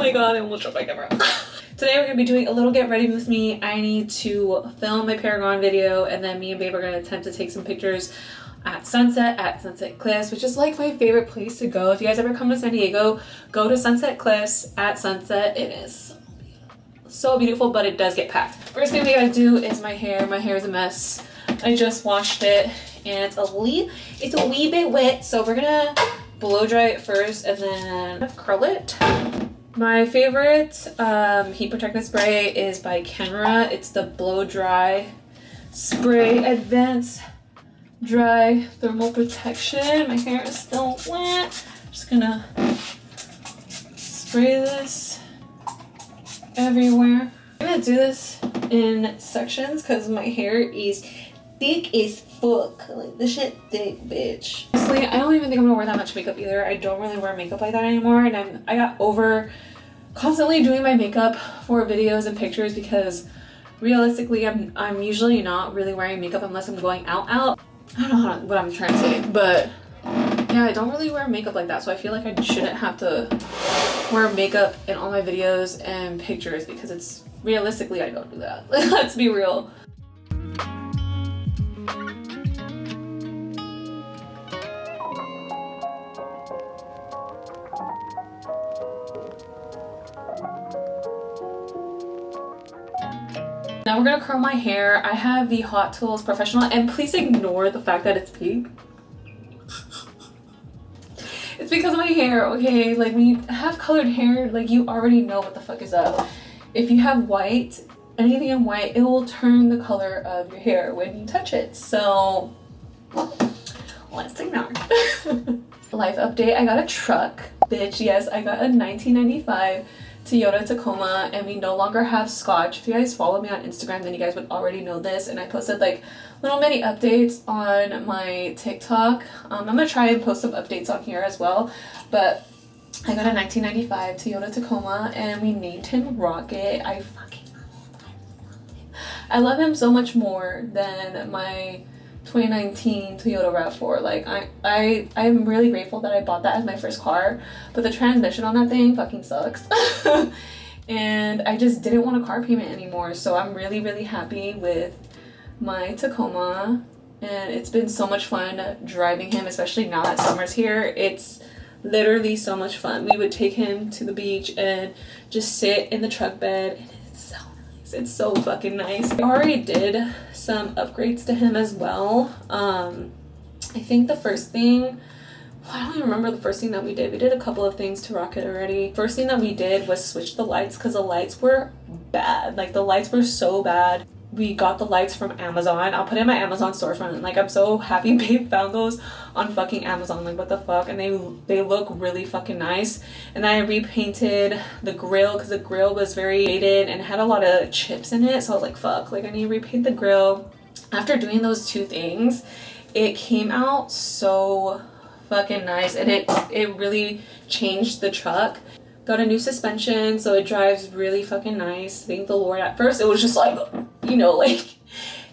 my god, I almost dropped my camera. Today we're going to be doing a little get ready with me. I need to film my Paragon video, and then me and babe are going to attempt to take some pictures at Sunset Cliffs, which is like my favorite place to go. If you guys ever come to San Diego, go to Sunset Cliffs at sunset. It is so beautiful, but it does get packed. First thing we gotta do is my hair. My hair is a mess. I just washed it and it's a wee bit wet, so we're gonna blow dry it first and then curl it. My favorite heat protectant spray is by Camera. It's the blow dry spray advanced dry thermal protection. My hair is still wet. Just gonna spray this everywhere. I'm gonna do this in sections because my hair is thick as fuck. Like, this shit thick, bitch. Honestly, I don't even think I'm gonna wear that much makeup either. I don't really wear makeup like that anymore, and I got over constantly doing my makeup for videos and pictures because realistically I'm usually not really wearing makeup unless I'm going out. I don't know what I'm trying to say, but yeah, I don't really wear makeup like that, so I feel like I shouldn't have to wear makeup in all my videos and pictures because it's realistically I don't do that. Let's be real. Now we're gonna curl my hair. I have the Hot Tools Professional, and please ignore the fact that it's pink. It's because of my hair, okay? Like, when you have colored hair, like, you already know what the fuck is up. If you have white, anything in white, it will turn the color of your hair when you touch it. So let's ignore. Life update, I got a truck, bitch. Yes, I got a 1995 Toyota Tacoma, and we no longer have Scotch. If you guys follow me on Instagram, then you guys would already know this, and I posted like little mini updates on my TikTok. I'm gonna try and post some updates on here as well, but I got a 1995 Toyota Tacoma and we named him Rocket. I fucking love him. I love him so much more than my 2019 Toyota RAV4. Like, I'm really grateful that I bought that as my first car, but the transmission on that thing fucking sucks. And I just didn't want a car payment anymore, so I'm really happy with my Tacoma, and it's been so much fun driving him, especially now that summer's here. It's literally so much fun. We would take him to the beach and just sit in the truck bed, and it's so nice. It's so fucking nice. I already did some upgrades to him as well. I think the first thing, I don't even remember the first thing that we did. We did a couple of things to Rocket already. First thing that we did was switch the lights because the lights were bad. Like, the lights were so bad. We got the lights from Amazon. I'll put it in my Amazon storefront, and like, I'm so happy babe found those on fucking Amazon. Like, what the fuck? And they look really fucking nice. And then I repainted the grill because the grill was very faded and had a lot of chips in it, so I was like, fuck, like, I need to repaint the grill. After doing those two things, it came out so fucking nice, and it really changed the truck. Got a new suspension, so it drives really fucking nice. Thank the Lord. At first it was just like, you know, like,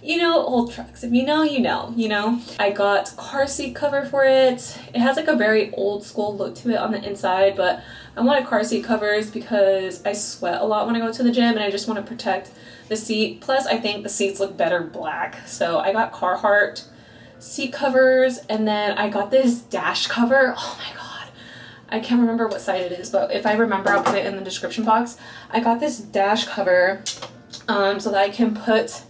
you know, old trucks. If you know, you know. I got car seat cover for it. It has like a very old school look to it on the inside, but I wanted car seat covers because I sweat a lot when I go to the gym and I just want to protect the seat. Plus, I think the seats look better black. So I got Carhartt seat covers, and then I got this dash cover. Oh my god. I can't remember what side it is, but if I remember, I'll put it in the description box. I got this dash cover so that I can put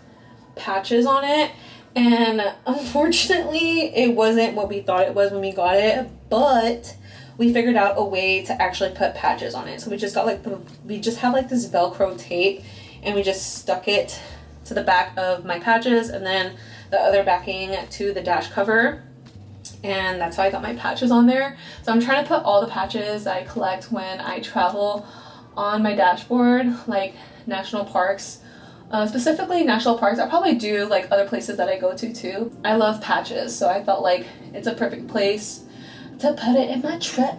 patches on it, and unfortunately it wasn't what we thought it was when we got it, but we figured out a way to actually put patches on it. So we just got like we just have like this Velcro tape, and we just stuck it to the back of my patches and then the other backing to the dash cover. And that's how I got my patches on there. So I'm trying to put all the patches I collect when I travel on my dashboard, like national parks, specifically national parks. I probably do like other places that I go to too. I love patches, so I felt like it's a perfect place to put it in my truck.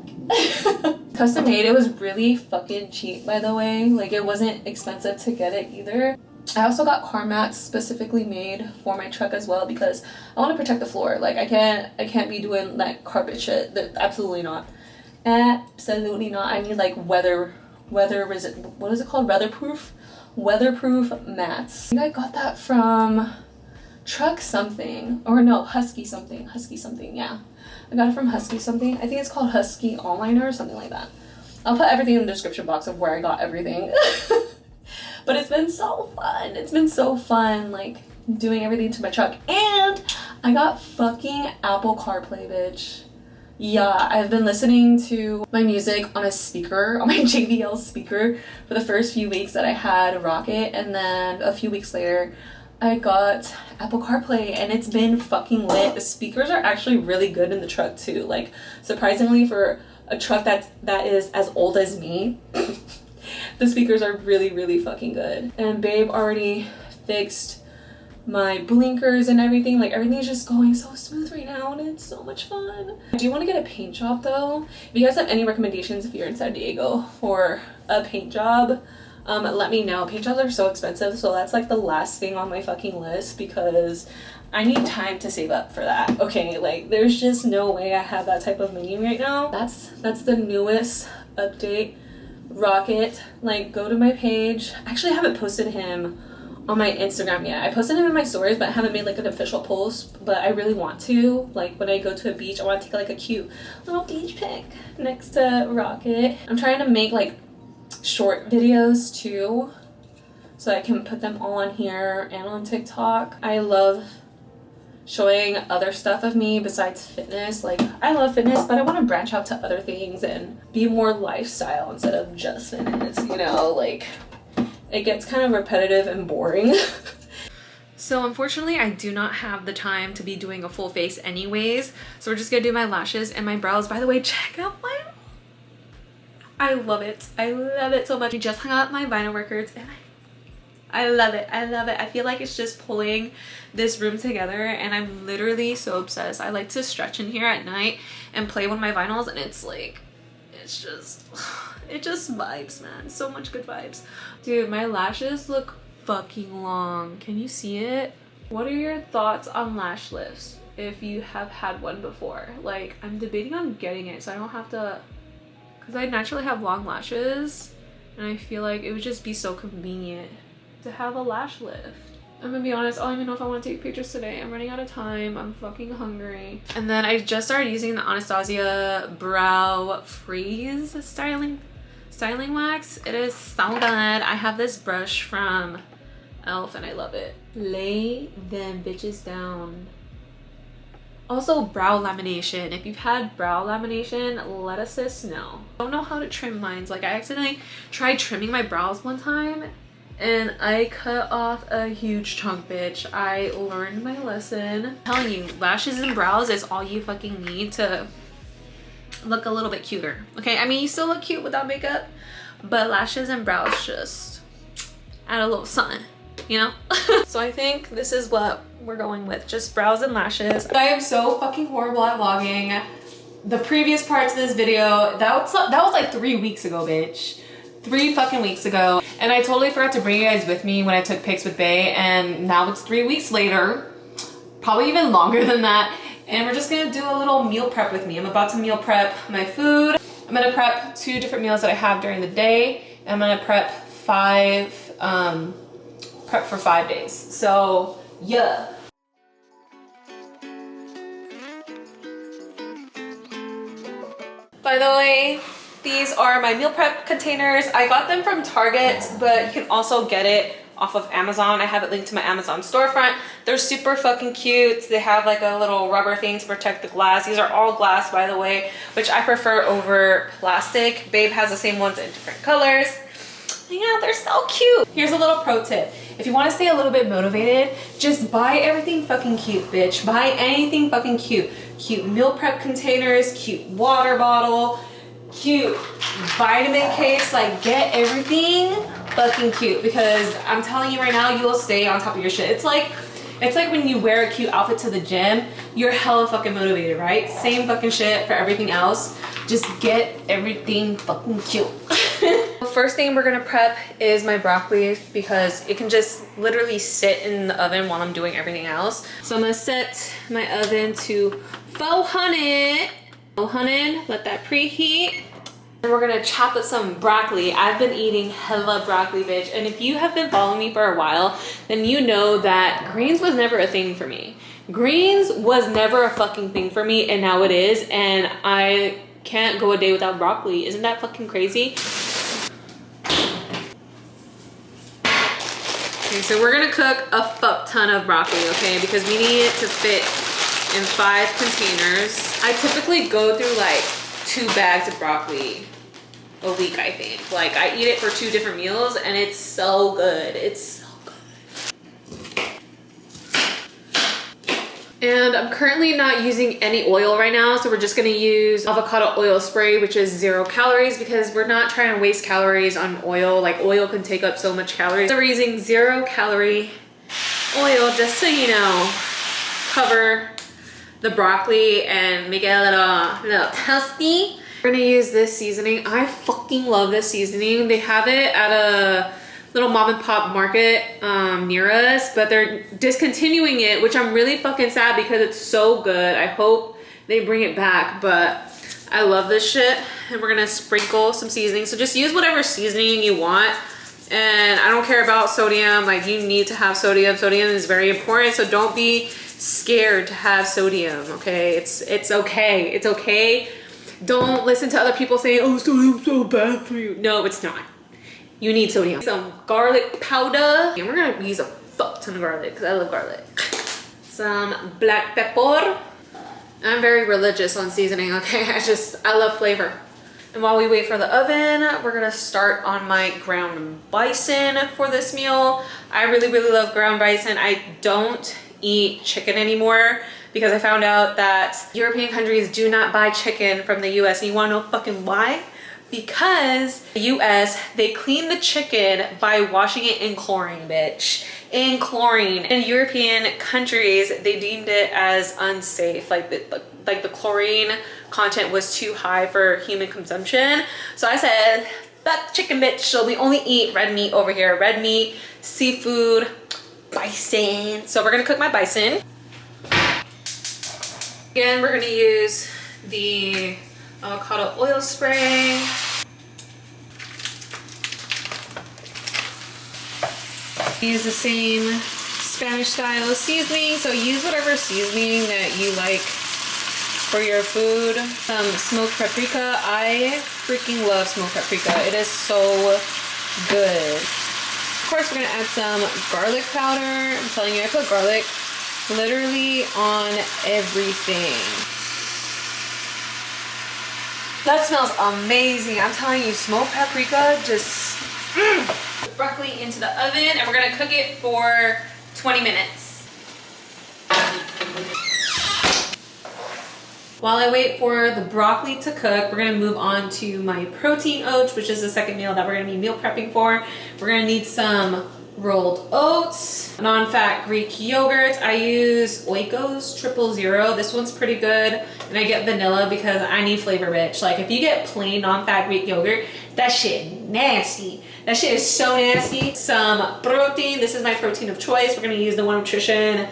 Custom made. It was really fucking cheap, by the way. Like, it wasn't expensive to get it either. I also got car mats specifically made for my truck as well because I want to protect the floor. Like, I can't be doing like carpet shit. Absolutely not. Absolutely not. I need like weather what is it called? Weatherproof mats. I think I got that from Truck something, or no, Husky something, yeah. I got it from Husky something. I think it's called Husky Onliner or something like that. I'll put everything in the description box of where I got everything. But it's been so fun. It's been so fun, like, doing everything to my truck. And I got fucking Apple CarPlay, bitch. Yeah, I've been listening to my music on a speaker, on my JBL speaker, for the first few weeks that I had Rocket, and then a few weeks later, I got Apple CarPlay, and it's been fucking lit. The speakers are actually really good in the truck too. Like, surprisingly, for a truck that is as old as me, the speakers are really, really fucking good. And babe already fixed my blinkers and everything. Like, everything is just going so smooth right now, and it's so much fun. I do want to get a paint job though. If you guys have any recommendations, if you're in San Diego for a paint job, let me know. Paint jobs are so expensive, so that's like the last thing on my fucking list, because I need time to save up for that. Okay, like, there's just no way I have that type of money right now. That's the newest update. Rocket, like, go to my page. Actually, I haven't posted him on my Instagram yet. I posted him in my stories, but I haven't made like an official post, but I really want to. Like, when I go to a beach, I want to take like a cute little beach pic next to Rocket. I'm trying to make like short videos too, so I can put them all on here and on TikTok. I love showing other stuff of me besides fitness. Like, I love fitness, but I want to branch out to other things and be more lifestyle instead of just fitness, you know? Like, it gets kind of repetitive and boring. So unfortunately, I do not have the time to be doing a full face anyways, so we're just gonna do my lashes and my brows. By the way, check out my, I love it. I love it so much. I just hung out my vinyl records, and I love it. I love it. I feel like it's just pulling this room together, and I'm literally so obsessed. I like to stretch in here at night and play with my vinyls, and it's like, it's just, it just vibes, man. So much good vibes. Dude, my lashes look fucking long. Can you see it? What are your thoughts on lash lifts if you have had one before? Like, I'm debating on getting it so I don't have to, because I naturally have long lashes, and I feel like it would just be so convenient to have a lash lift. I'm gonna be honest, I don't even know if I want to take pictures today. I'm running out of time. I'm fucking hungry. And then I just started using the Anastasia Brow Freeze styling wax. It is so good. I have this brush from Elf and I love it. Lay them bitches down. Also, brow lamination. If you've had brow lamination, let a sis know. I don't know how to trim mines. Like, I accidentally tried trimming my brows one time and I cut off a huge chunk, bitch. I learned my lesson. I'm telling you, lashes and brows is all you fucking need to look a little bit cuter. Okay, I mean, you still look cute without makeup, but lashes and brows just add a little something, you know? So I think this is what we're going with, just brows and lashes. I am so fucking horrible at vlogging. The previous parts of this video, that was like 3 weeks ago, bitch. 3 fucking weeks ago. And I totally forgot to bring you guys with me when I took pics with Bae, and now it's 3 weeks later, probably even longer than that, and we're just gonna do a little meal prep with me. I'm about to meal prep my food. I'm gonna prep 2 different meals that I have during the day, and I'm gonna prep for 5 days. So yeah. By the way, these are my meal prep containers. I got them from Target, but you can also get it off of Amazon. I have it linked to my Amazon storefront. They're super fucking cute. They have like a little rubber thing to protect the glass. These are all glass, by the way, which I prefer over plastic. Babe has the same ones in different colors. Yeah, they're so cute. Here's a little pro tip. If you want to stay a little bit motivated, just buy everything fucking cute, bitch. Buy anything fucking cute. Cute meal prep containers, cute water bottle, cute vitamin case. Like, get everything fucking cute, because I'm telling you right now, you will stay on top of your shit. It's like when you wear a cute outfit to the gym, you're hella fucking motivated, right? Same fucking shit for everything else. Just get everything fucking cute. The first thing we're gonna prep is my broccoli, because it can just literally sit in the oven while I'm doing everything else. So I'm gonna set my oven to 400. 400, let that preheat. And we're gonna chop up some broccoli. I've been eating hella broccoli, bitch. And if you have been following me for a while, then you know that greens was never a thing for me. Greens was never a fucking thing for me, and now it is. And I can't go a day without broccoli. Isn't that fucking crazy? Okay, so we're gonna cook a fuck ton of broccoli, okay? Because we need it to fit in 5 containers. I typically go through like 2 bags of broccoli a week, I think. Like, I eat it for 2 different meals, and it's so good. It's so good. And I'm currently not using any oil right now, so we're just gonna use avocado oil spray, which is 0 calories, because we're not trying to waste calories on oil. Like, oil can take up so much calories. So we're using 0 calorie oil, just so you know, cover the broccoli and make it a little toasty. We're gonna use this seasoning. I fucking love this seasoning. They have it at a little mom and pop market near us, but they're discontinuing it, which I'm really fucking sad because it's so good. I hope they bring it back, but I love this shit. And we're gonna sprinkle some seasoning. So just use whatever seasoning you want. And I don't care about sodium. Like, you need to have sodium. Sodium is very important, so don't be scared to have sodium, okay? It's okay. It's okay. Don't listen to other people saying, oh, sodium's so bad for you. No, it's not. You need sodium. Some garlic powder. And we're gonna use a fuck ton of garlic because I love garlic. Some black pepper. I'm very religious on seasoning, okay? I love flavor. And while we wait for the oven, we're gonna start on my ground bison for this meal. I really, really love ground bison. I don't eat chicken anymore because I found out that European countries do not buy chicken from the US. And you wanna know fucking why? Because the US, they clean the chicken by washing it in chlorine, bitch. In chlorine. In European countries, they deemed it as unsafe. Like the chlorine content was too high for human consumption. So I said, fuck chicken, bitch. So we only eat red meat over here. Red meat, seafood, bison. So we're gonna cook my bison. Again, we're gonna use the avocado oil spray. Use the same Spanish style seasoning, so use whatever seasoning that you like for your food. Some smoked paprika. I freaking love smoked paprika. It is so good. Of course, we're gonna add some garlic powder. I'm telling you, I put garlic literally on everything. That smells amazing. I'm telling you, smoked paprika just... Broccoli into the oven, and we're gonna cook it for 20 minutes. While I wait for the broccoli to cook, we're gonna move on to my protein oats, which is the second meal that we're gonna be meal prepping for. We're gonna need some rolled oats, non-fat Greek yogurt. I use Oikos 000. This one's pretty good, and I get vanilla because I need flavor, bitch. Like, if you get plain non-fat Greek yogurt, that shit nasty. That shit is so nasty. Some protein. This is my protein of choice. We're gonna use the One Nutrition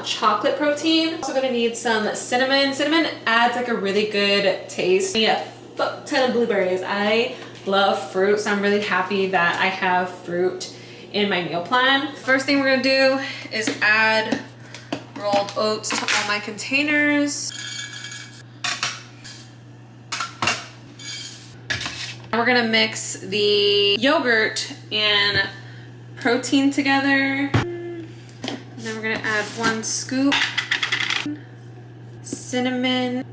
chocolate protein. Also gonna need some cinnamon. Cinnamon adds like a really good taste. I need a fuck ton of blueberries. I love fruit, so I'm really happy that I have fruit in my meal plan. First thing we're gonna do is add rolled oats to all my containers. We're gonna mix the yogurt and protein together. And then we're gonna add 1 scoop cinnamon.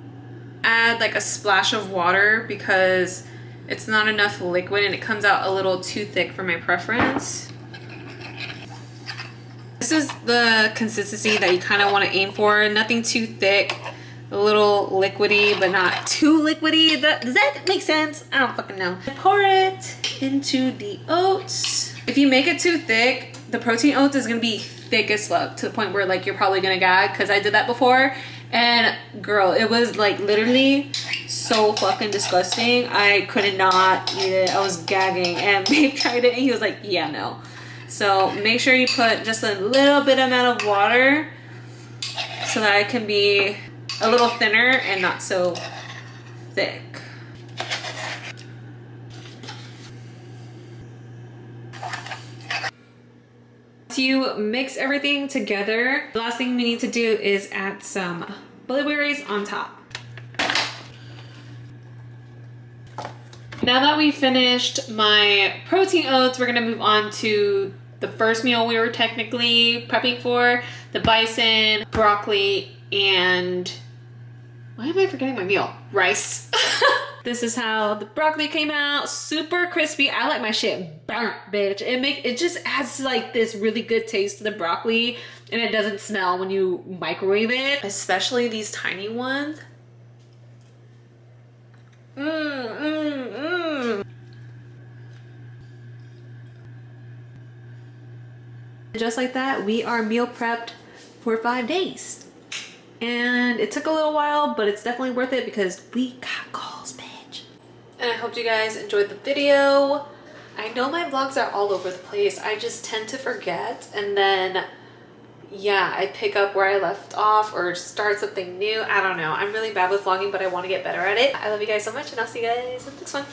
Add like a splash of water because it's not enough liquid and it comes out a little too thick for my preference. This is the consistency that you kind of want to aim for. Nothing too thick, a little liquidy, but not too liquidy. Does that make sense? I don't fucking know. Pour it into the oats. If you make it too thick, the protein oats is gonna be thick as fuck to the point where like you're probably gonna gag, because I did that before. And girl, it was like literally so fucking disgusting. I could not eat it. I was gagging, and babe tried it and he was like, yeah, no. So make sure you put just a little bit amount of water so that it can be a little thinner and not so thick. To mix everything together, the last thing we need to do is add some blueberries on top. Now that we finished my protein oats, we're gonna move on to the first meal we were technically prepping for, the bison, broccoli, and why am I forgetting my meal? Rice. This is how the broccoli came out. Super crispy. I like my shit burnt, bitch. It just adds like this really good taste to the broccoli, and it doesn't smell when you microwave it. Especially these tiny ones. Just like that, we are meal prepped for 5 days. And it took a little while, but it's definitely worth it because we got goals, bitch. And I hope you guys enjoyed the video. I know my vlogs are all over the place. I just tend to forget, and then yeah, I pick up where I left off or start something new. I don't know. I'm really bad with vlogging, but I want to get better at it. I love you guys so much, and I'll see you guys in the next one.